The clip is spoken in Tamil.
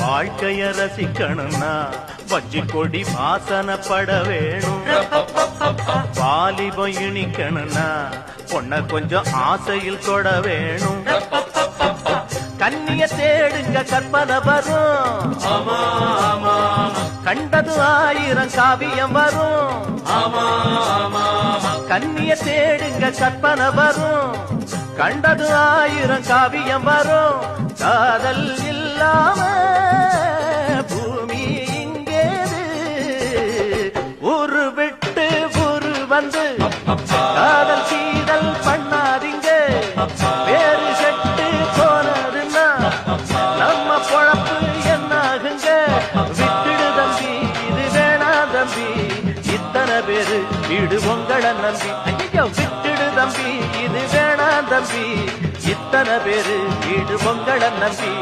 வாழ்க்கைய ரசிக்கணும்னா வஞ்சி கொடி வாசனப்பட வேணும். வாலிபம் இனிக்கணும்னா பொண்ண கொஞ்சம் ஆசையில் தொட வேணும். கண்ணிய தேடுங்க கற்பனை வரும். கண்டது 1000 காவியம் வரும். கண்ணிய தேடுங்க கற்பனை வரும். கண்டது 1000 காவியம் வரும். காதல் இல்லாம பூமி இங்கேது. ஊரு விட்டு ஊரு வந்து காதல் சீதல் பண்ணாதீங்க. வேறு செட்டு போனதுன்னா நம்ம பொழப்பு என்னாகுங்க. விட்டுடு தம்பி, இது வேணா தம்பி, இத்தனை பேரு வீடு உங்களை நம்பி. ஐயோ விட்டுடு தம்பி, இது வேணா தம்பி, இத்தனை பேரு வீடு உங்களை நம்பி.